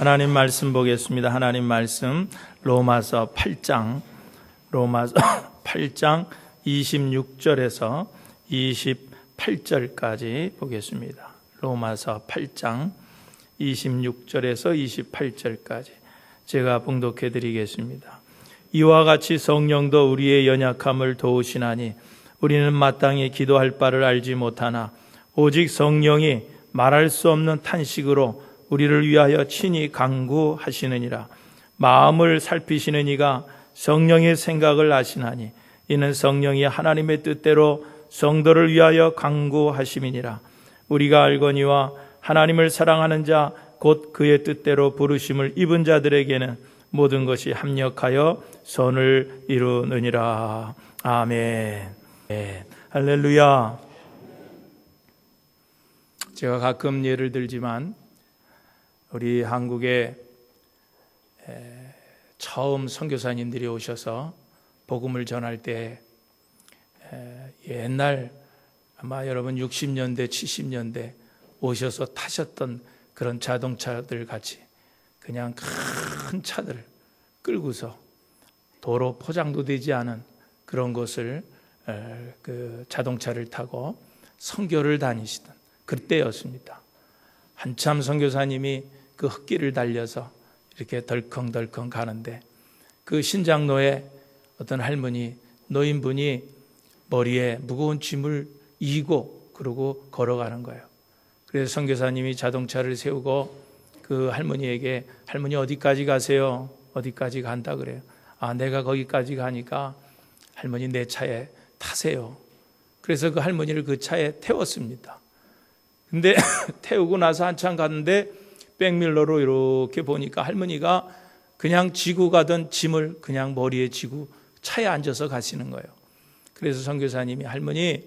하나님 말씀 보겠습니다. 하나님 말씀 로마서 8장 26절에서 28절까지 보겠습니다. 로마서 8장 26절에서 28절까지 제가 봉독해 드리겠습니다. 이와 같이 성령도 우리의 연약함을 도우시나니 우리는 마땅히 기도할 바를 알지 못하나 오직 성령이 말할 수 없는 탄식으로 우리를 위하여 친히 간구하시느니라. 마음을 살피시는 이가 성령의 생각을 아시나니 이는 성령이 하나님의 뜻대로 성도를 위하여 간구하심이니라. 우리가 알거니와 하나님을 사랑하는 자 곧 그의 뜻대로 부르심을 입은 자들에게는 모든 것이 합력하여 선을 이루느니라. 아멘. 할렐루야. 제가 가끔 예를 들지만 우리 한국에 처음 선교사님들이 오셔서 복음을 전할 때 옛날 아마 여러분 60년대 70년대 오셔서 타셨던 그런 자동차들 같이 그냥 큰 차들을 끌고서 도로 포장도 되지 않은 그런 곳을 그 자동차를 타고 선교를 다니시던 그때였습니다. 한참 선교사님이 그 흙길을 달려서 이렇게 덜컹덜컹 가는데 그 신장로에 어떤 할머니 노인분이 머리에 무거운 짐을 이고 그러고 걸어가는 거예요. 그래서 선교사님이 자동차를 세우고 그 할머니에게 할머니 어디까지 가세요? 어디까지 간다 그래요. 아, 내가 거기까지 가니까 할머니 내 차에 타세요. 그래서 그 할머니를 그 차에 태웠습니다. 근데 태우고 나서 한참 갔는데 백밀러로 이렇게 보니까 할머니가 그냥 지고 가던 짐을 그냥 머리에 지고 차에 앉아서 가시는 거예요. 그래서 선교사님이 할머니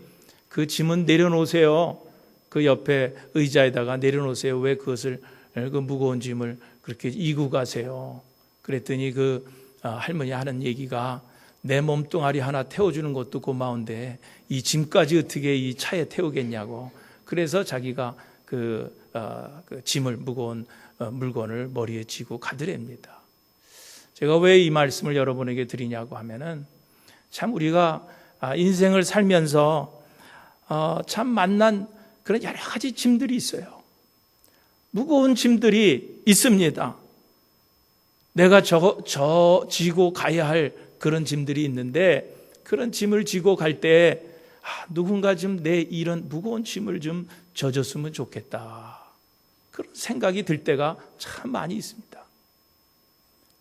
그 짐은 내려놓으세요. 그 옆에 의자에다가 내려놓으세요. 왜 그것을 그 무거운 짐을 그렇게 이고 가세요? 그랬더니 그 할머니 하는 얘기가 내 몸뚱아리 하나 태워주는 것도 고마운데 이 짐까지 어떻게 이 차에 태우겠냐고. 그래서 자기가 그 짐을 무거운 물건을 머리에 지고 가더랍니다. 제가 왜 이 말씀을 여러분에게 드리냐고 하면은 참 우리가 인생을 살면서 참 만난 그런 여러 가지 짐들이 있어요. 무거운 짐들이 있습니다. 내가 지고 가야 할 그런 짐들이 있는데 그런 짐을 지고 갈 때 누군가 좀 내 이런 무거운 짐을 좀 져줬으면 좋겠다. 그런 생각이 들 때가 참 많이 있습니다.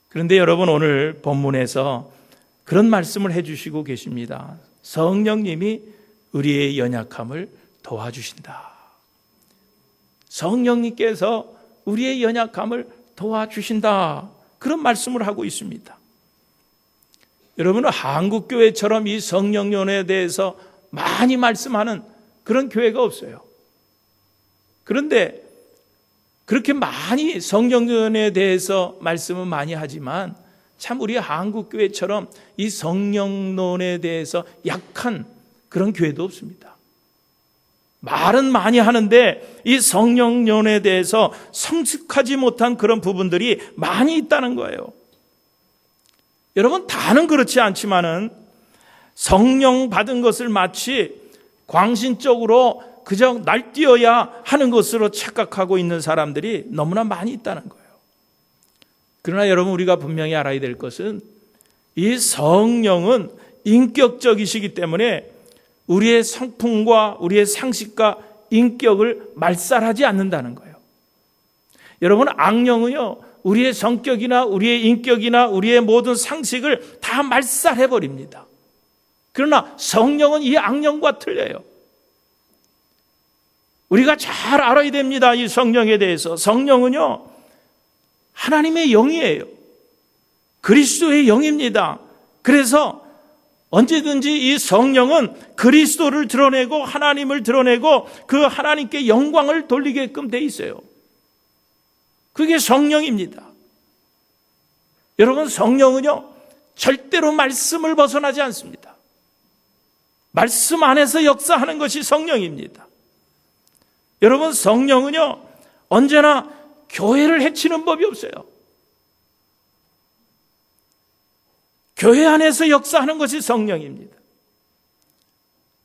그런데 여러분 오늘 본문에서 그런 말씀을 해주시고 계십니다. 성령님이 우리의 연약함을 도와주신다. 성령님께서 우리의 연약함을 도와주신다. 그런 말씀을 하고 있습니다. 여러분은 한국교회처럼 이 성령연에 대해서 많이 말씀하는 그런 교회가 없어요. 그런데 그렇게 많이 성령연에 대해서 말씀은 많이 하지만 참 우리 한국교회처럼 이 성령론에 대해서 약한 그런 교회도 없습니다. 말은 많이 하는데 이 성령론에 대해서 성숙하지 못한 그런 부분들이 많이 있다는 거예요. 여러분 다는 그렇지 않지만은 성령 받은 것을 마치 광신적으로 그저 날뛰어야 하는 것으로 착각하고 있는 사람들이 너무나 많이 있다는 거예요. 그러나 여러분 우리가 분명히 알아야 될 것은 이 성령은 인격적이시기 때문에 우리의 성품과 우리의 상식과 인격을 말살하지 않는다는 거예요. 여러분 악령은요 우리의 성격이나 우리의 인격이나 우리의 모든 상식을 다 말살해버립니다. 그러나 성령은 이 악령과 틀려요. 우리가 잘 알아야 됩니다. 이 성령에 대해서. 성령은요 하나님의 영이에요. 그리스도의 영입니다. 그래서 언제든지 이 성령은 그리스도를 드러내고 하나님을 드러내고 그 하나님께 영광을 돌리게끔 돼 있어요. 그게 성령입니다. 여러분 성령은요 절대로 말씀을 벗어나지 않습니다. 말씀 안에서 역사하는 것이 성령입니다. 여러분 성령은요 언제나 교회를 해치는 법이 없어요. 교회 안에서 역사하는 것이 성령입니다.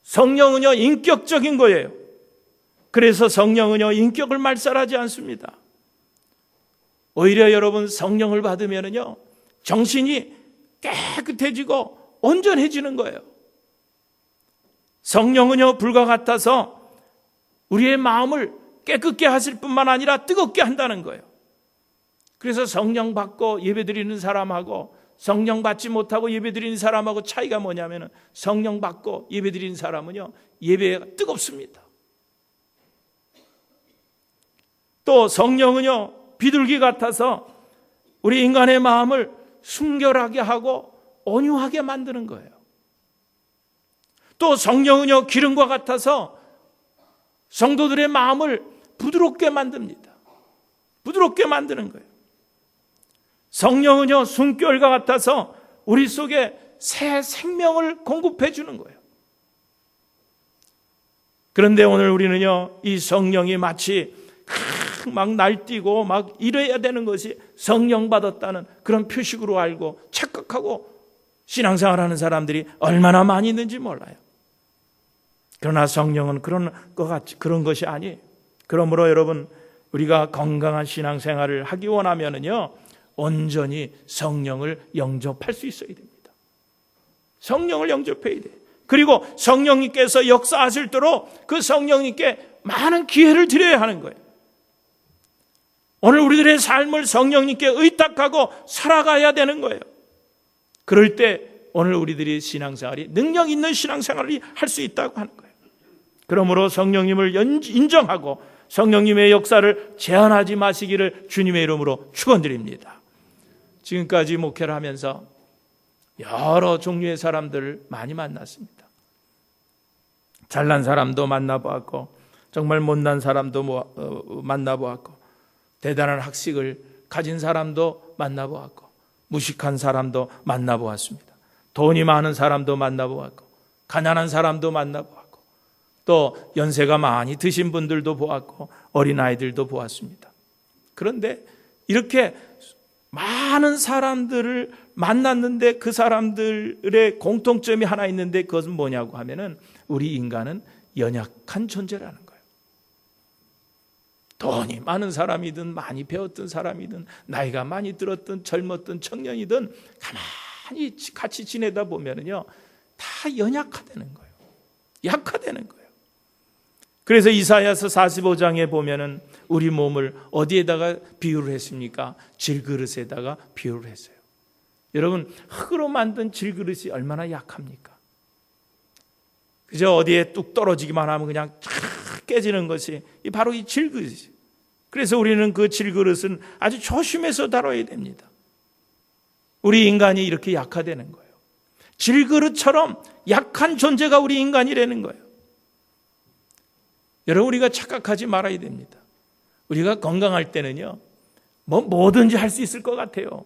성령은요, 인격적인 거예요. 그래서 성령은요, 인격을 말살하지 않습니다. 오히려 여러분, 성령을 받으면요, 정신이 깨끗해지고 온전해지는 거예요. 성령은요, 불과 같아서 우리의 마음을 깨끗게 하실 뿐만 아니라 뜨겁게 한다는 거예요. 그래서 성령 받고 예배드리는 사람하고 성령 받지 못하고 예배드리는 사람하고 차이가 뭐냐면, 성령 받고 예배드리는 사람은요, 예배가 뜨겁습니다. 또 성령은요, 비둘기 같아서 우리 인간의 마음을 순결하게 하고 온유하게 만드는 거예요. 또 성령은요, 기름과 같아서 성도들의 마음을 부드럽게 만듭니다. 부드럽게 만드는 거예요. 성령은요, 숨결과 같아서 우리 속에 새 생명을 공급해 주는 거예요. 그런데 오늘 우리는요, 이 성령이 마치 막 날뛰고 막 이래야 되는 것이 성령 받았다는 그런 표식으로 알고 착각하고 신앙생활하는 사람들이 얼마나 많이 있는지 몰라요. 그러나 성령은 그런 것이 아니에요. 그러므로 여러분, 우리가 건강한 신앙생활을 하기 원하면은요, 온전히 성령을 영접할 수 있어야 됩니다. 성령을 영접해야 돼요. 그리고 성령님께서 역사하실 도록 그 성령님께 많은 기회를 드려야 하는 거예요. 오늘 우리들의 삶을 성령님께 의탁하고 살아가야 되는 거예요. 그럴 때 오늘 우리들의 신앙생활이 능력 있는 신앙생활을 할 수 있다고 하는 거예요. 그러므로 성령님을 인정하고 성령님의 역사를 제한하지 마시기를 주님의 이름으로 축원드립니다. 지금까지 목회를 하면서 여러 종류의 사람들을 많이 만났습니다. 잘난 사람도 만나보았고, 정말 못난 사람도 만나보았고, 대단한 학식을 가진 사람도 만나보았고, 무식한 사람도 만나보았습니다. 돈이 많은 사람도 만나보았고, 가난한 사람도 만나보았고, 또 연세가 많이 드신 분들도 보았고, 어린아이들도 보았습니다. 그런데 이렇게 많은 사람들을 만났는데 그 사람들의 공통점이 하나 있는데, 그것은 뭐냐고 하면은 우리 인간은 연약한 존재라는 거예요. 돈이 많은 사람이든 많이 배웠던 사람이든 나이가 많이 들었든 젊었든 청년이든 가만히 같이 지내다 보면은요, 다 연약하다는 거예요. 약하다는 거예요. 그래서 이사야서 45장에 보면은 우리 몸을 어디에다가 비유를 했습니까? 질그릇에다가 비유를 했어요. 여러분, 흙으로 만든 질그릇이 얼마나 약합니까? 그저 어디에 뚝 떨어지기만 하면 그냥 쫙 깨지는 것이 바로 이 질그릇이에요. 그래서 우리는 그 질그릇은 아주 조심해서 다뤄야 됩니다. 우리 인간이 이렇게 약화되는 거예요. 질그릇처럼 약한 존재가 우리 인간이라는 거예요. 여러분, 우리가 착각하지 말아야 됩니다. 우리가 건강할 때는요, 뭐든지 할 수 있을 것 같아요.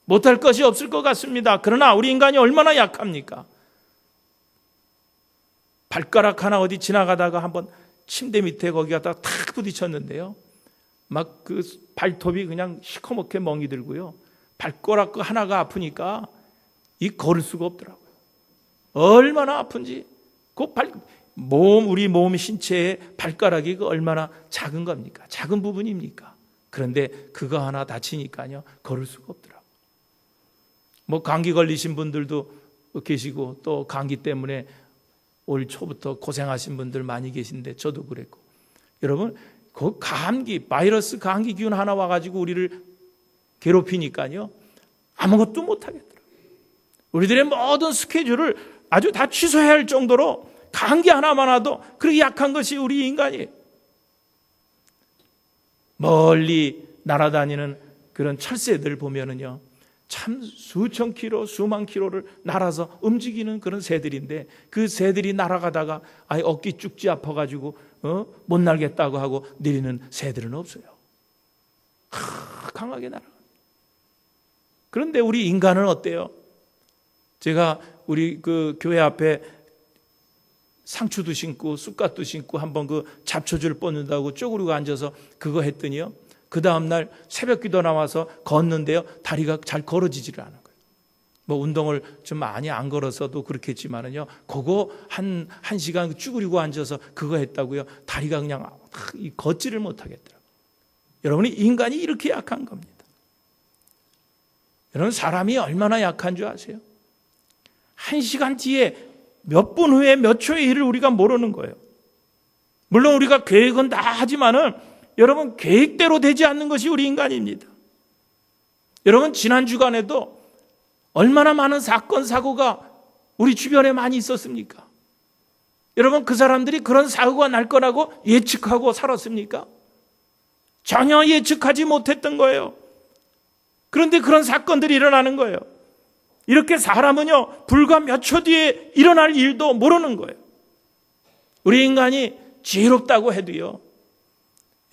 못할 것이 없을 것 같습니다. 그러나 우리 인간이 얼마나 약합니까? 발가락 하나 어디 지나가다가 한번 침대 밑에 거기 갖다가 탁 부딪혔는데요, 막 그 발톱이 그냥 시커멓게 멍이 들고요, 발가락 하나가 아프니까 걸을 수가 없더라고요. 얼마나 아픈지. 우리 몸 신체의 발가락이 얼마나 작은 겁니까? 작은 부분입니까? 그런데 그거 하나 다치니까요, 걸을 수가 없더라고요. 감기 걸리신 분들도 계시고, 또 감기 때문에 올 초부터 고생하신 분들 많이 계신데 저도 그랬고, 여러분, 그 바이러스 감기 기운 하나 와가지고 우리를 괴롭히니까요, 아무것도 못하겠더라고요. 우리들의 모든 스케줄을 아주 다 취소해야 할 정도로 감기 하나만 와도 그렇게 약한 것이 우리 인간이에요. 멀리 날아다니는 그런 철새들 보면은요, 참 수천 킬로, 수만 킬로를 날아서 움직이는 그런 새들인데, 그 새들이 날아가다가 어깨 쭉지 아파가지고 못 날겠다고 하고 내리는 새들은 없어요. 강하게 날아가. 그런데 우리 인간은 어때요? 제가 우리 그 교회 앞에 상추도 심고 쑥갓도 심고 한번 그 잡초줄 뻗는다고 쪼그리고 앉아서 그거 했더니요, 그 다음날 새벽기도 나와서 걷는데요, 다리가 잘 걸어지지를 않은 거예요. 뭐 운동을 좀 많이 안 걸어서도 그렇겠지만은요, 그거 한 시간 쭈그리고 앉아서 그거 했다고요, 다리가 그냥 걷지를 못하겠더라고요. 여러분이 인간이 이렇게 약한 겁니다. 여러분, 사람이 얼마나 약한 줄 아세요? 1시간 뒤에 몇 분 후에 몇 초의 일을 우리가 모르는 거예요. 물론 우리가 계획은 다 하지만은 여러분, 계획대로 되지 않는 것이 우리 인간입니다. 여러분, 지난 주간에도 얼마나 많은 사건 사고가 우리 주변에 많이 있었습니까? 여러분, 그 사람들이 그런 사고가 날 거라고 예측하고 살았습니까? 전혀 예측하지 못했던 거예요. 그런데 그런 사건들이 일어나는 거예요. 이렇게 사람은요, 불과 몇 초 뒤에 일어날 일도 모르는 거예요. 우리 인간이 지혜롭다고 해도요,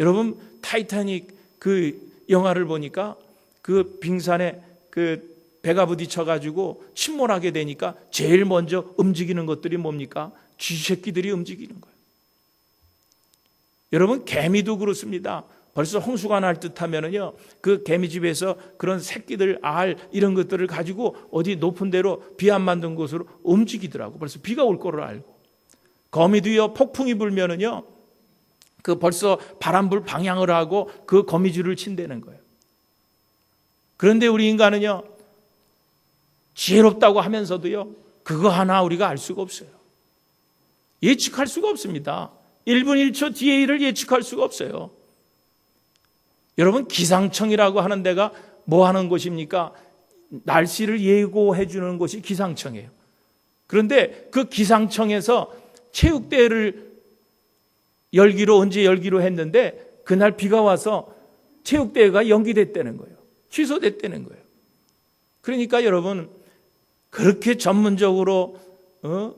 여러분, 타이타닉 그 영화를 보니까 그 빙산에 그 배가 부딪혀가지고 침몰하게 되니까 제일 먼저 움직이는 것들이 뭡니까? 쥐새끼들이 움직이는 거예요. 여러분, 개미도 그렇습니다. 벌써 홍수가 날 듯 하면은요, 그 개미집에서 그런 새끼들, 알, 이런 것들을 가지고 어디 높은 데로 비 안 맞는 곳으로 움직이더라고. 벌써 비가 올 거를 알고. 거미도요, 폭풍이 불면은요, 그 벌써 바람 불 방향을 하고 그 거미줄을 친다는 거예요. 그런데 우리 인간은요, 지혜롭다고 하면서도요, 그거 하나 우리가 알 수가 없어요. 예측할 수가 없습니다. 1분 1초 뒤의 일을 예측할 수가 없어요. 여러분, 기상청이라고 하는 데가 뭐 하는 곳입니까? 날씨를 예고해 주는 곳이 기상청이에요. 그런데 그 기상청에서 체육대회를 언제 열기로 했는데 그날 비가 와서 체육대회가 연기됐다는 거예요. 취소됐다는 거예요. 그러니까 여러분, 그렇게 전문적으로 그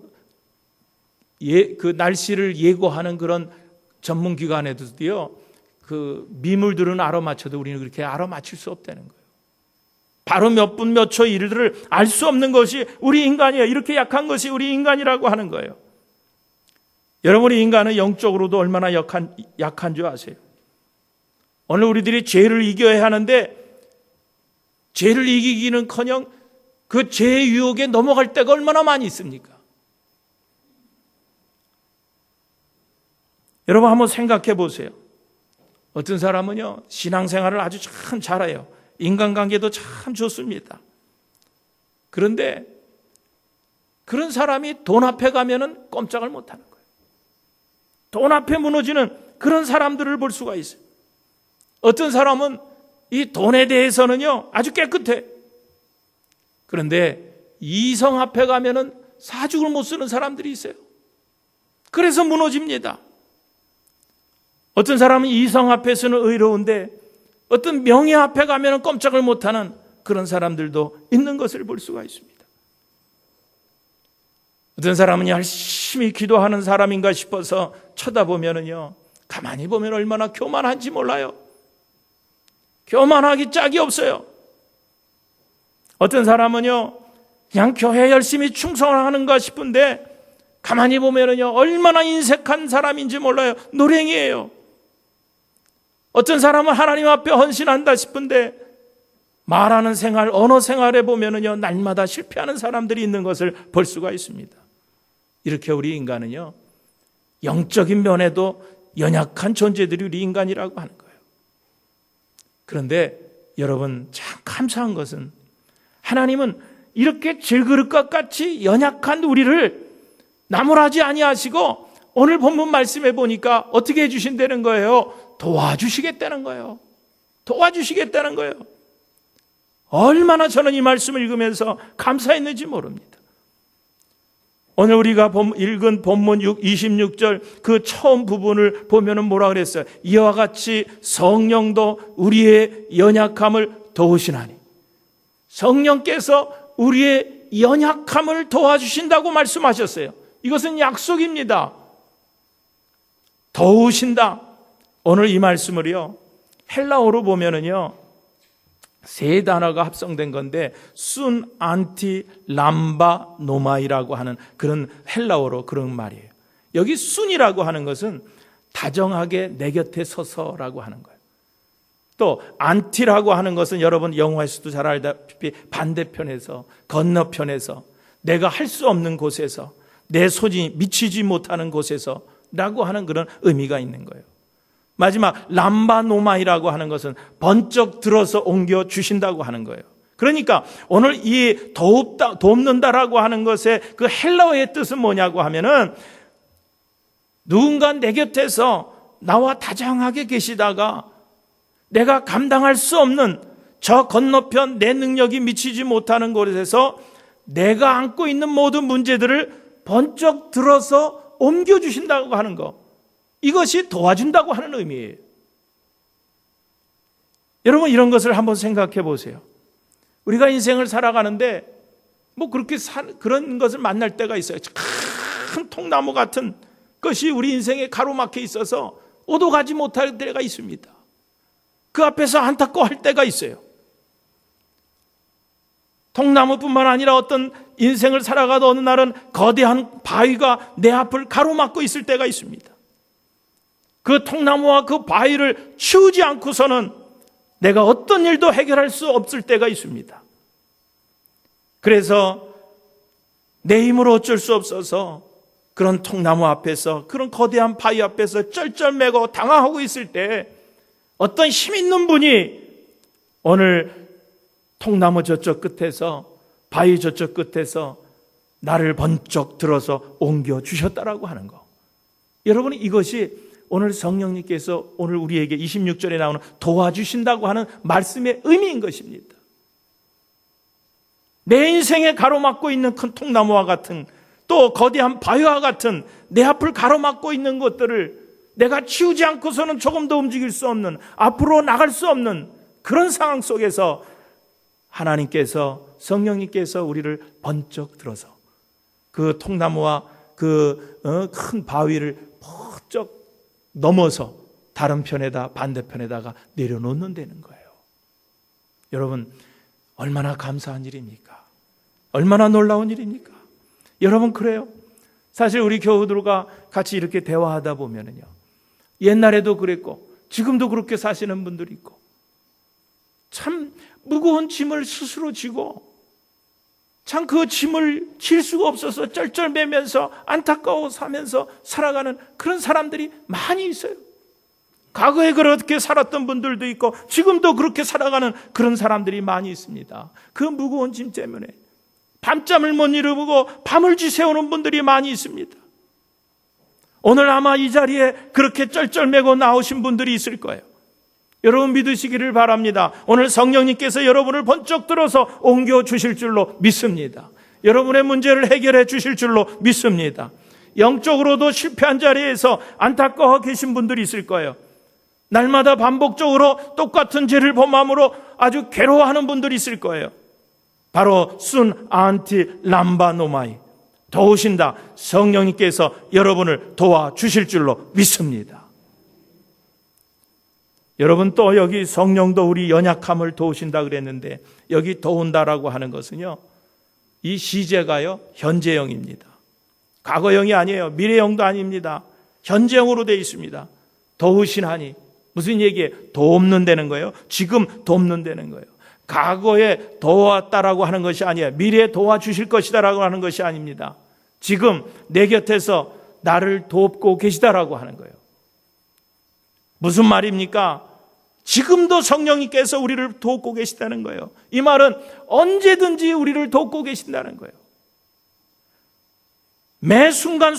날씨를 예고하는 그런 전문기관에도요, 그 미물들은 알아맞혀도 우리는 그렇게 알아맞힐 수 없다는 거예요. 바로 몇 분 몇 초 일들을 알 수 없는 것이 우리 인간이에요. 이렇게 약한 것이 우리 인간이라고 하는 거예요. 여러분이 인간은 영적으로도 얼마나 약한 줄 아세요? 오늘 우리들이 죄를 이겨야 하는데 죄를 이기기는커녕 그 죄의 유혹에 넘어갈 때가 얼마나 많이 있습니까? 여러분, 한번 생각해 보세요. 어떤 사람은요, 신앙생활을 아주 참 잘해요. 인간관계도 참 좋습니다. 그런데 그런 사람이 돈 앞에 가면은 꼼짝을 못하는 거예요. 돈 앞에 무너지는 그런 사람들을 볼 수가 있어요. 어떤 사람은 이 돈에 대해서는요, 아주 깨끗해. 그런데 이성 앞에 가면은 사죽을 못 쓰는 사람들이 있어요. 그래서 무너집니다. 어떤 사람은 이성 앞에서는 의로운데 어떤 명예 앞에 가면 꼼짝을 못하는 그런 사람들도 있는 것을 볼 수가 있습니다. 어떤 사람은 열심히 기도하는 사람인가 싶어서 쳐다보면은요, 가만히 보면 얼마나 교만한지 몰라요. 교만하기 짝이 없어요. 어떤 사람은요, 그냥 교회 열심히 충성하는가 싶은데 가만히 보면은요, 얼마나 인색한 사람인지 몰라요. 노랭이에요. 어떤 사람은 하나님 앞에 헌신한다 싶은데 말하는 생활, 언어 생활에 보면은요, 날마다 실패하는 사람들이 있는 것을 볼 수가 있습니다. 이렇게 우리 인간은요, 영적인 면에도 연약한 존재들이 우리 인간이라고 하는 거예요. 그런데 여러분, 참 감사한 것은 하나님은 이렇게 질그릇과 같이 연약한 우리를 나무라지 아니하시고 오늘 본문 말씀해 보니까 어떻게 해주신다는 거예요? 도와주시겠다는 거예요. 도와주시겠다는 거예요. 얼마나 저는 이 말씀을 읽으면서 감사했는지 모릅니다. 오늘 우리가 읽은 본문 26절 그 처음 부분을 보면은 뭐라 그랬어요? 이와 같이 성령도 우리의 연약함을 도우시나니. 성령께서 우리의 연약함을 도와주신다고 말씀하셨어요. 이것은 약속입니다. 도우신다. 오늘 이 말씀을요, 헬라어로 보면은요, 세 단어가 합성된 건데 순, 안티, 람바, 노마이라고 하는 그런 헬라어로 그런 말이에요. 여기 순이라고 하는 것은 다정하게 내 곁에 서서라고 하는 거예요. 또 안티라고 하는 것은 여러분 영화에서도 잘 알다시피 반대편에서, 건너편에서, 내가 할 수 없는 곳에서, 내 손이 미치지 못하는 곳에서 라고 하는 그런 의미가 있는 거예요. 마지막 람바노마이라고 하는 것은 번쩍 들어서 옮겨 주신다고 하는 거예요. 그러니까 오늘 이 돕는다라고 하는 것의 그 헬라어의 뜻은 뭐냐고 하면은, 누군가 내 곁에서 나와 다정하게 계시다가 내가 감당할 수 없는 저 건너편 내 능력이 미치지 못하는 곳에서 내가 안고 있는 모든 문제들을 번쩍 들어서 옮겨주신다고 하는 것, 이것이 도와준다고 하는 의미예요. 여러분, 이런 것을 한번 생각해 보세요. 우리가 인생을 살아가는데 그런 것을 만날 때가 있어요. 큰 통나무 같은 것이 우리 인생에 가로막혀 있어서 오도 가지 못할 때가 있습니다. 그 앞에서 안타까워할 때가 있어요. 통나무뿐만 아니라 어떤 인생을 살아가던 어느 날은 거대한 바위가 내 앞을 가로막고 있을 때가 있습니다. 그 통나무와 그 바위를 치우지 않고서는 내가 어떤 일도 해결할 수 없을 때가 있습니다. 그래서 내 힘으로 어쩔 수 없어서 그런 통나무 앞에서, 그런 거대한 바위 앞에서 쩔쩔매고 당황하고 있을 때 어떤 힘 있는 분이 오늘 통나무 저쪽 끝에서, 바위 저쪽 끝에서 나를 번쩍 들어서 옮겨주셨다라고 하는 거. 여러분, 이것이 오늘 성령님께서 오늘 우리에게 26절에 나오는 도와주신다고 하는 말씀의 의미인 것입니다. 내 인생에 가로막고 있는 큰 통나무와 같은, 또 거대한 바위와 같은 내 앞을 가로막고 있는 것들을 내가 치우지 않고서는 조금 더 움직일 수 없는, 앞으로 나갈 수 없는 그런 상황 속에서 하나님께서, 성령님께서 우리를 번쩍 들어서 그 통나무와 그 큰 바위를 번쩍 넘어서 다른 편에다, 반대편에다가 내려놓는다는 거예요. 여러분, 얼마나 감사한 일입니까? 얼마나 놀라운 일입니까? 여러분, 그래요. 사실 우리 교우들과 같이 이렇게 대화하다 보면은요, 옛날에도 그랬고 지금도 그렇게 사시는 분들이 있고, 참 무거운 짐을 스스로 지고 참 그 짐을 질 수가 없어서 쩔쩔매면서 안타까워 사면서 살아가는 그런 사람들이 많이 있어요. 과거에 그렇게 살았던 분들도 있고 지금도 그렇게 살아가는 그런 사람들이 많이 있습니다. 그 무거운 짐 때문에 밤잠을 못 이루고 밤을 지새우는 분들이 많이 있습니다. 오늘 아마 이 자리에 그렇게 쩔쩔매고 나오신 분들이 있을 거예요. 여러분, 믿으시기를 바랍니다. 오늘 성령님께서 여러분을 번쩍 들어서 옮겨주실 줄로 믿습니다. 여러분의 문제를 해결해 주실 줄로 믿습니다. 영적으로도 실패한 자리에서 안타까워 계신 분들이 있을 거예요. 날마다 반복적으로 똑같은 죄를 범함으로 아주 괴로워하는 분들이 있을 거예요. 바로 순 안티 람바노마이, 도우신다, 성령님께서 여러분을 도와주실 줄로 믿습니다. 여러분, 또 여기 성령도 우리 연약함을 도우신다 그랬는데, 여기 도운다라고 하는 것은요, 이 시제가요 현재형입니다. 과거형이 아니에요. 미래형도 아닙니다. 현재형으로 되어 있습니다. 도우시나니, 무슨 얘기예요? 돕는다는 거예요. 지금 돕는다는 거예요. 과거에 도왔다라고 하는 것이 아니에요. 미래에 도와주실 것이다라고 하는 것이 아닙니다. 지금 내 곁에서 나를 돕고 계시다라고 하는 거예요. 무슨 말입니까? 지금도 성령님께서 우리를 돕고 계시다는 거예요. 이 말은 언제든지 우리를 돕고 계신다는 거예요. 매 순간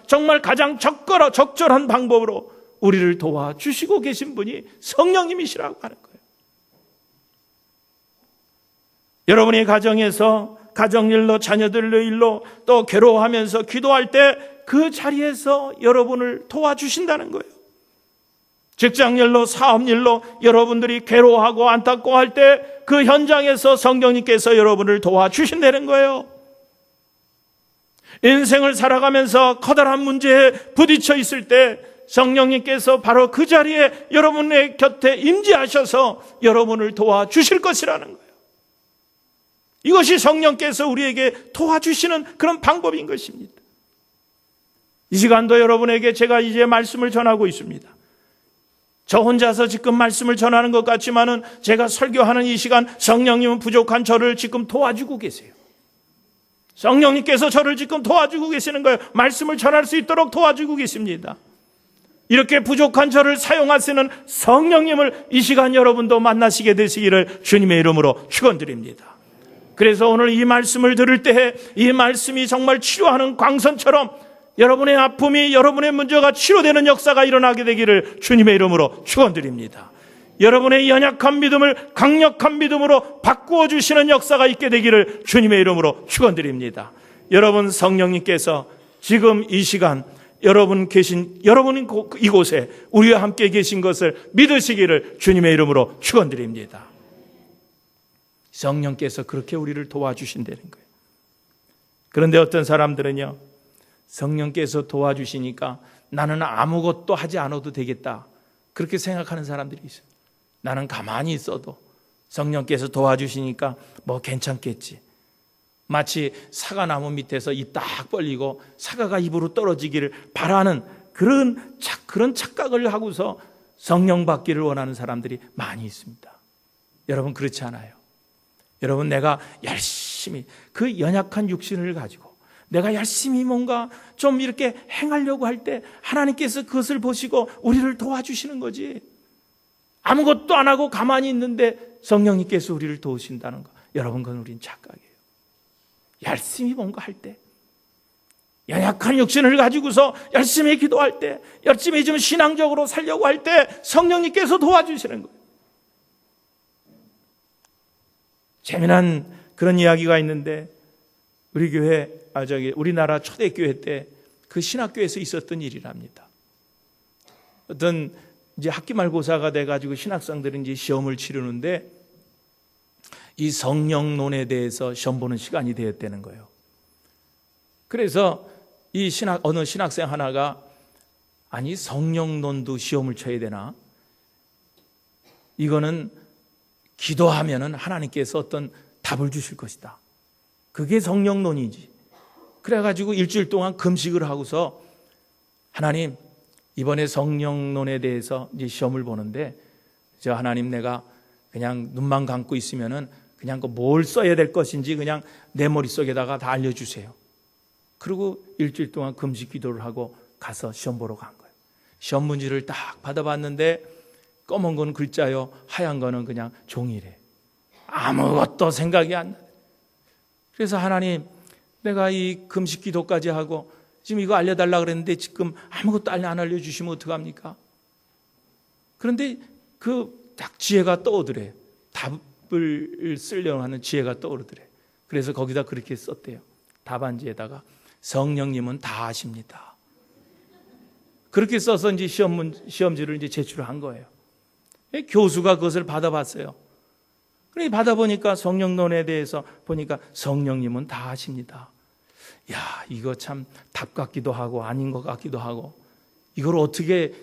정말 가장 적절한 방법으로 우리를 도와주시고 계신 분이 성령님이시라고 하는 거예요. 여러분의 가정에서, 가정일로, 자녀들의 일로 또 괴로워하면서 기도할 때 그 자리에서 여러분을 도와주신다는 거예요. 직장일로, 사업일로 여러분들이 괴로워하고 안타까워할 때 그 현장에서 성령님께서 여러분을 도와주신다는 거예요. 인생을 살아가면서 커다란 문제에 부딪혀 있을 때 성령님께서 바로 그 자리에 여러분의 곁에 임재하셔서 여러분을 도와주실 것이라는 거예요. 이것이 성령께서 우리에게 도와주시는 그런 방법인 것입니다. 이 시간도 여러분에게 제가 이제 말씀을 전하고 있습니다. 저 혼자서 지금 말씀을 전하는 것 같지만은 제가 설교하는 이 시간 성령님은 부족한 저를 지금 도와주고 계세요. 성령님께서 저를 지금 도와주고 계시는 거예요. 말씀을 전할 수 있도록 도와주고 계십니다. 이렇게 부족한 저를 사용하시는 성령님을 이 시간 여러분도 만나시게 되시기를 주님의 이름으로 축원드립니다. 그래서 오늘 이 말씀을 들을 때 이 말씀이 정말 치료하는 광선처럼 여러분의 아픔이, 여러분의 문제가 치료되는 역사가 일어나게 되기를 주님의 이름으로 축원드립니다. 여러분의 연약한 믿음을 강력한 믿음으로 바꾸어 주시는 역사가 있게 되기를 주님의 이름으로 축원드립니다. 여러분, 성령님께서 지금 이 시간 여러분 이곳에 우리와 함께 계신 것을 믿으시기를 주님의 이름으로 축원드립니다. 성령께서 그렇게 우리를 도와주신다는 거예요. 그런데 어떤 사람들은요, 성령께서 도와주시니까 나는 아무것도 하지 않아도 되겠다, 그렇게 생각하는 사람들이 있어요. 나는 가만히 있어도 성령께서 도와주시니까 뭐 괜찮겠지. 마치 사과나무 밑에서 입 딱 벌리고 사과가 입으로 떨어지기를 바라는 그런 착각을 하고서 성령 받기를 원하는 사람들이 많이 있습니다. 여러분, 그렇지 않아요. 여러분, 내가 열심히 그 연약한 육신을 가지고 내가 열심히 뭔가 좀 이렇게 행하려고 할 때 하나님께서 그것을 보시고 우리를 도와주시는 거지. 아무것도 안 하고 가만히 있는데 성령님께서 우리를 도우신다는 거, 여러분, 그건 우린 착각이에요. 열심히 뭔가 할 때, 연약한 육신을 가지고서 열심히 기도할 때, 열심히 좀 신앙적으로 살려고 할 때 성령님께서 도와주시는 거예요. 재미난 그런 이야기가 있는데, 우리나라 초대교회 때 그 신학교에서 있었던 일이랍니다. 어떤 이제 학기말고사가 돼가지고 신학생들은 이제 시험을 치르는데 이 성령론에 대해서 시험 보는 시간이 되었다는 거예요. 그래서 어느 신학생 하나가, 아니 성령론도 시험을 쳐야 되나? 이거는 기도하면은 하나님께서 어떤 답을 주실 것이다. 그게 성령론이지. 그래가지고 일주일 동안 금식을 하고서, 하나님, 이번에 성령론에 대해서 이제 시험을 보는데, 저 하나님, 내가 그냥 눈만 감고 있으면은 그냥 뭘 써야 될 것인지 그냥 내 머릿속에다가 다 알려주세요. 그리고 일주일 동안 금식 기도를 하고 가서 시험 보러 간 거예요. 시험 문제를 딱 받아봤는데 검은 건 글자요, 하얀 거는 그냥 종이래. 아무것도 생각이 안 나. 그래서 하나님, 내가 이 금식 기도까지 하고 지금 이거 알려달라 그랬는데 지금 아무것도 안 알려주시면 어떡합니까? 그런데 그 딱 지혜가 떠오르래. 답을 쓰려고 하는 지혜가 떠오르더래. 그래서 거기다 그렇게 썼대요. 답안지에다가 성령님은 다 아십니다. 그렇게 써서 이제 시험지를 이제 제출을 한 거예요. 교수가 그것을 받아봤어요. 그래 받아보니까 성령론에 대해서 보니까 성령님은 다 아십니다. 야, 이거 참 답 같기도 하고 아닌 것 같기도 하고, 이걸 어떻게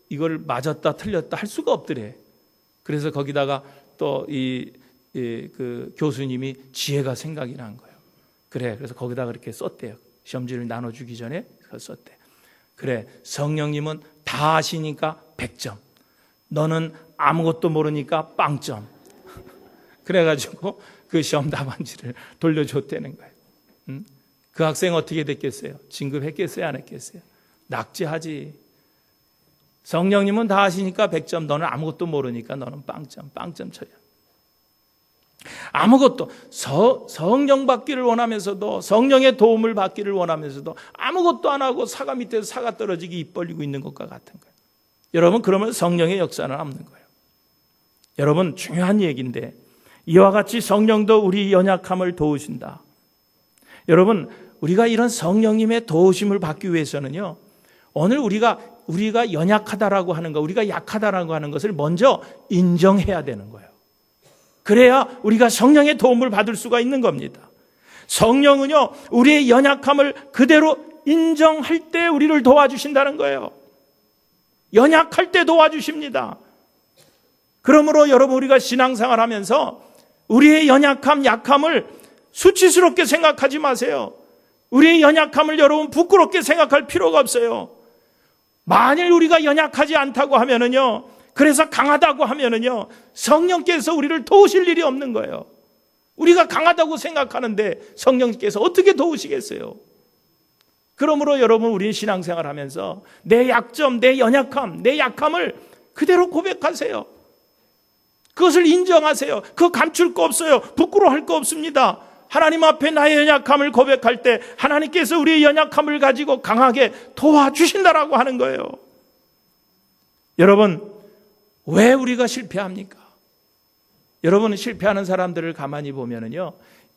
이걸 맞았다 틀렸다 할 수가 없더래. 그래서 거기다가 또 그 교수님이 지혜가 생각이 난 거예요. 그래서 거기다 그렇게 썼대요. 시험지를 나눠주기 전에 썼대. 그래, 성령님은 다 아시니까 100점. 너는 아무것도 모르니까 0점. 그래가지고 그 시험 답안지를 돌려줬다는 거예요. 그 학생 어떻게 됐겠어요? 진급했겠어요? 안 했겠어요? 낙제하지. 성령님은 다 아시니까 100점, 너는 아무것도 모르니까 너는 0점 쳐요. 아무것도 성령 받기를 원하면서도, 성령의 도움을 받기를 원하면서도 아무것도 안 하고 사과 밑에서 사과 떨어지기 입 벌리고 있는 것과 같은 거예요. 여러분, 그러면 성령의 역사는 없는 거예요. 여러분, 중요한 얘기인데, 이와 같이 성령도 우리 연약함을 도우신다. 여러분, 우리가 이런 성령님의 도우심을 받기 위해서는요, 오늘 우리가 연약하다라고 하는 것, 우리가 약하다라고 하는 것을 먼저 인정해야 되는 거예요. 그래야 우리가 성령의 도움을 받을 수가 있는 겁니다. 성령은요, 우리의 연약함을 그대로 인정할 때 우리를 도와주신다는 거예요. 연약할 때 도와주십니다. 그러므로 여러분, 우리가 신앙생활 하면서 우리의 연약함, 약함을 수치스럽게 생각하지 마세요. 우리의 연약함을 여러분 부끄럽게 생각할 필요가 없어요. 만일 우리가 연약하지 않다고 하면은요, 그래서 강하다고 하면은요, 성령께서 우리를 도우실 일이 없는 거예요. 우리가 강하다고 생각하는데 성령께서 어떻게 도우시겠어요? 그러므로 여러분, 우리 신앙생활 하면서 내 약점, 내 연약함, 내 약함을 그대로 고백하세요. 그것을 인정하세요. 그거 감출 거 없어요. 부끄러워할 거 없습니다. 하나님 앞에 나의 연약함을 고백할 때 하나님께서 우리의 연약함을 가지고 강하게 도와주신다라고 하는 거예요. 여러분, 왜 우리가 실패합니까? 여러분은 실패하는 사람들을 가만히 보면은요,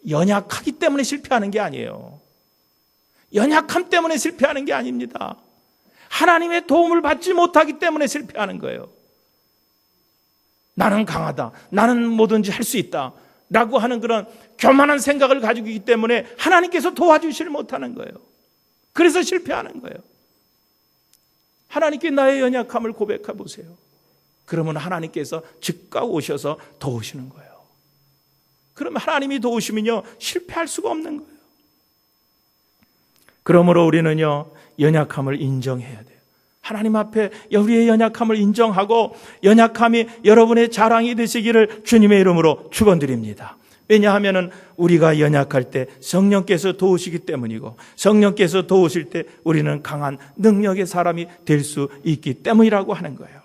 연약하기 때문에 실패하는 게 아니에요. 연약함 때문에 실패하는 게 아닙니다. 하나님의 도움을 받지 못하기 때문에 실패하는 거예요. 나는 강하다, 나는 뭐든지 할 수 있다 라고 하는 그런 교만한 생각을 가지고 있기 때문에 하나님께서 도와주시지 못하는 거예요. 그래서 실패하는 거예요. 하나님께 나의 연약함을 고백해 보세요. 그러면 하나님께서 즉각 오셔서 도우시는 거예요. 그러면 하나님이 도우시면요, 실패할 수가 없는 거예요. 그러므로 우리는요, 연약함을 인정해야 돼요. 하나님 앞에 우리의 연약함을 인정하고 연약함이 여러분의 자랑이 되시기를 주님의 이름으로 축원드립니다. 왜냐하면 우리가 연약할 때 성령께서 도우시기 때문이고, 성령께서 도우실 때 우리는 강한 능력의 사람이 될 수 있기 때문이라고 하는 거예요.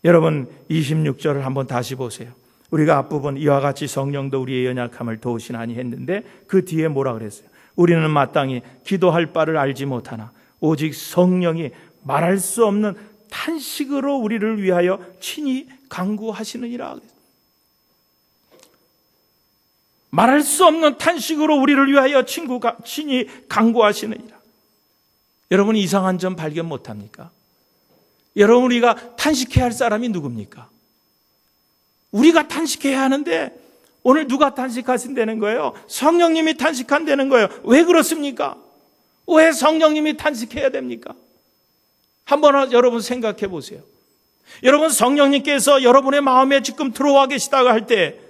여러분, 26절을 한번 다시 보세요. 우리가 앞부분 이와 같이 성령도 우리의 연약함을 도우시나니 했는데 그 뒤에 뭐라 그랬어요? 우리는 마땅히 기도할 바를 알지 못하나 오직 성령이 말할 수 없는 탄식으로 우리를 위하여 친히 간구하시느니라. 말할 수 없는 탄식으로 우리를 위하여 친히 간구하시느니라. 여러분, 이상한 점 발견 못합니까? 여러분, 우리가 탄식해야 할 사람이 누굽니까? 우리가 탄식해야 하는데 오늘 누가 탄식하신다는 거예요? 성령님이 탄식한다는 거예요. 왜 그렇습니까? 왜 성령님이 탄식해야 됩니까? 한번 여러분 생각해 보세요. 여러분, 성령님께서 여러분의 마음에 지금 들어와 계시다고 할 때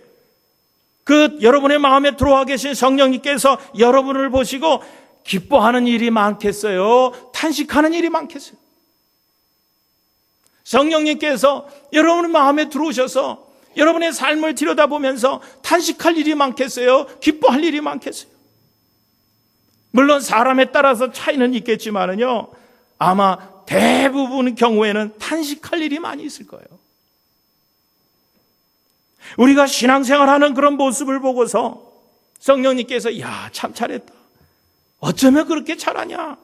그 여러분의 마음에 들어와 계신 성령님께서 여러분을 보시고 기뻐하는 일이 많겠어요? 탄식하는 일이 많겠어요? 성령님께서 여러분의 마음에 들어오셔서 여러분의 삶을 들여다보면서 탄식할 일이 많겠어요? 기뻐할 일이 많겠어요? 물론 사람에 따라서 차이는 있겠지만은요, 아마 대부분 경우에는 탄식할 일이 많이 있을 거예요. 우리가 신앙생활하는 그런 모습을 보고서 성령님께서 야, 참 잘했다. 어쩌면 그렇게 잘하냐?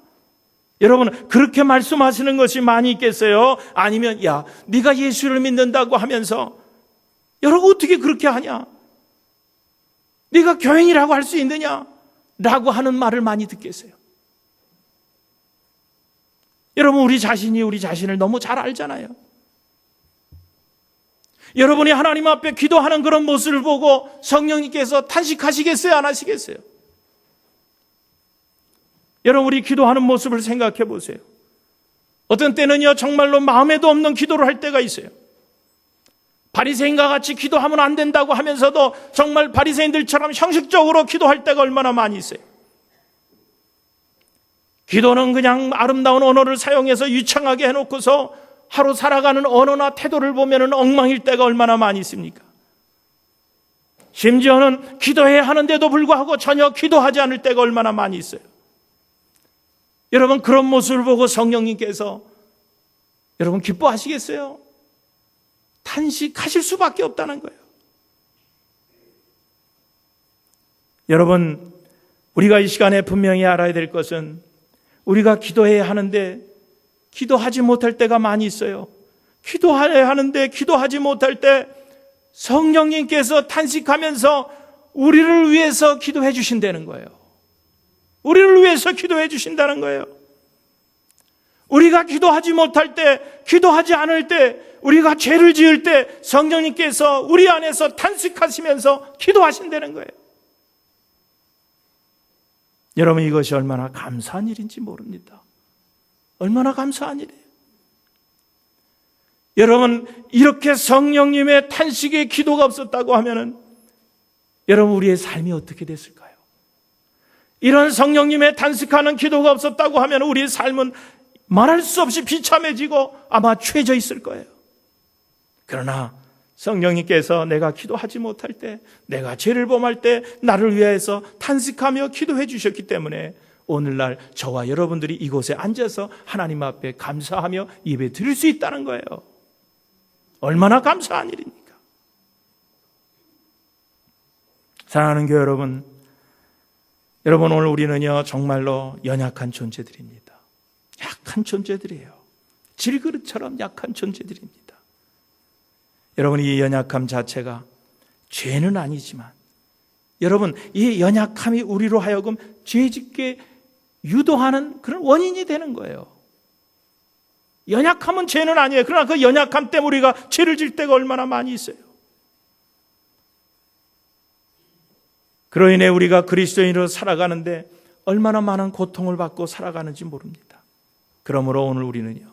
여러분, 그렇게 말씀하시는 것이 많이 있겠어요? 아니면 야, 네가 예수를 믿는다고 하면서 여러분 어떻게 그렇게 하냐? 네가 교인이라고 할 수 있느냐? 라고 하는 말을 많이 듣겠어요. 여러분, 우리 자신이 우리 자신을 너무 잘 알잖아요. 여러분이 하나님 앞에 기도하는 그런 모습을 보고 성령님께서 탄식하시겠어요? 안 하시겠어요? 여러분, 우리 기도하는 모습을 생각해 보세요. 어떤 때는요, 정말로 마음에도 없는 기도를 할 때가 있어요. 바리새인과 같이 기도하면 안 된다고 하면서도 정말 바리새인들처럼 형식적으로 기도할 때가 얼마나 많이 있어요. 기도는 그냥 아름다운 언어를 사용해서 유창하게 해놓고서 하루 살아가는 언어나 태도를 보면 엉망일 때가 얼마나 많이 있습니까? 심지어는 기도해야 하는데도 불구하고 전혀 기도하지 않을 때가 얼마나 많이 있어요. 여러분, 그런 모습을 보고 성령님께서 여러분 기뻐하시겠어요? 탄식하실 수밖에 없다는 거예요. 여러분, 우리가 이 시간에 분명히 알아야 될 것은 우리가 기도해야 하는데 기도하지 못할 때가 많이 있어요. 기도해야 하는데 기도하지 못할 때 성령님께서 탄식하면서 우리를 위해서 기도해 주신다는 거예요. 우리를 위해서 기도해 주신다는 거예요. 우리가 기도하지 못할 때, 기도하지 않을 때, 우리가 죄를 지을 때 성령님께서 우리 안에서 탄식하시면서 기도하신다는 거예요. 여러분, 이것이 얼마나 감사한 일인지 모릅니다. 얼마나 감사한 일이에요. 여러분, 이렇게 성령님의 탄식의 기도가 없었다고 하면은 여러분, 우리의 삶이 어떻게 됐을까요? 이런 성령님의 탄식하는 기도가 없었다고 하면 우리의 삶은 말할 수 없이 비참해지고 아마 취해져 있을 거예요. 그러나 성령님께서 내가 기도하지 못할 때, 내가 죄를 범할 때 나를 위해서 탄식하며 기도해 주셨기 때문에 오늘날 저와 여러분들이 이곳에 앉아서 하나님 앞에 감사하며 예배 드릴 수 있다는 거예요. 얼마나 감사한 일입니까? 사랑하는 교회 여러분, 오늘 우리는요 정말로 연약한 존재들입니다. 약한 존재들이에요. 질그릇처럼 약한 존재들입니다. 여러분, 이 연약함 자체가 죄는 아니지만 여러분, 이 연약함이 우리로 하여금 죄짓게 유도하는 그런 원인이 되는 거예요. 연약함은 죄는 아니에요. 그러나 그 연약함 때문에 우리가 죄를 질 때가 얼마나 많이 있어요. 그로 인해 우리가 그리스도인으로 살아가는데 얼마나 많은 고통을 받고 살아가는지 모릅니다. 그러므로 오늘 우리는요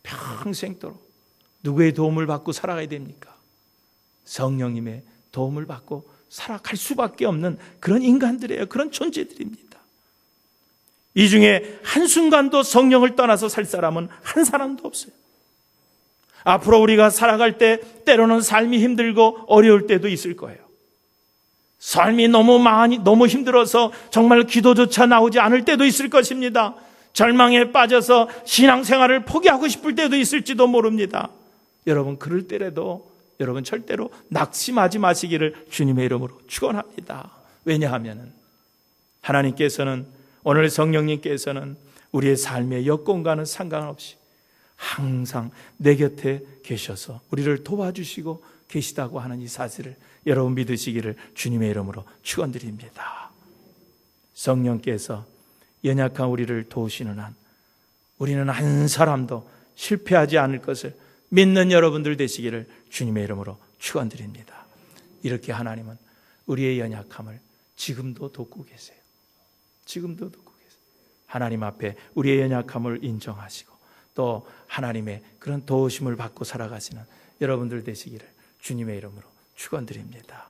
평생도록 누구의 도움을 받고 살아가야 됩니까? 성령님의 도움을 받고 살아갈 수밖에 없는 그런 인간들이에요. 그런 존재들입니다. 이 중에 한순간도 성령을 떠나서 살 사람은 한 사람도 없어요. 앞으로 우리가 살아갈 때 때로는 삶이 힘들고 어려울 때도 있을 거예요. 삶이 너무 힘들어서 정말 기도조차 나오지 않을 때도 있을 것입니다. 절망에 빠져서 신앙생활을 포기하고 싶을 때도 있을지도 모릅니다. 여러분, 그럴 때라도 여러분 절대로 낙심하지 마시기를 주님의 이름으로 축원합니다. 왜냐하면 하나님께서는, 오늘 성령님께서는 우리의 삶의 여건과는 상관없이 항상 내 곁에 계셔서 우리를 도와주시고 계시다고 하는 이 사실을 여러분 믿으시기를 주님의 이름으로 축원드립니다. 성령께서 연약한 우리를 도우시는 한 우리는 한 사람도 실패하지 않을 것을 믿는 여러분들 되시기를 주님의 이름으로 축원드립니다. 이렇게 하나님은 우리의 연약함을 지금도 돕고 계세요. 지금도 돕고 계세요. 하나님 앞에 우리의 연약함을 인정하시고 또 하나님의 그런 도우심을 받고 살아가시는 여러분들 되시기를 주님의 이름으로 축원드립니다.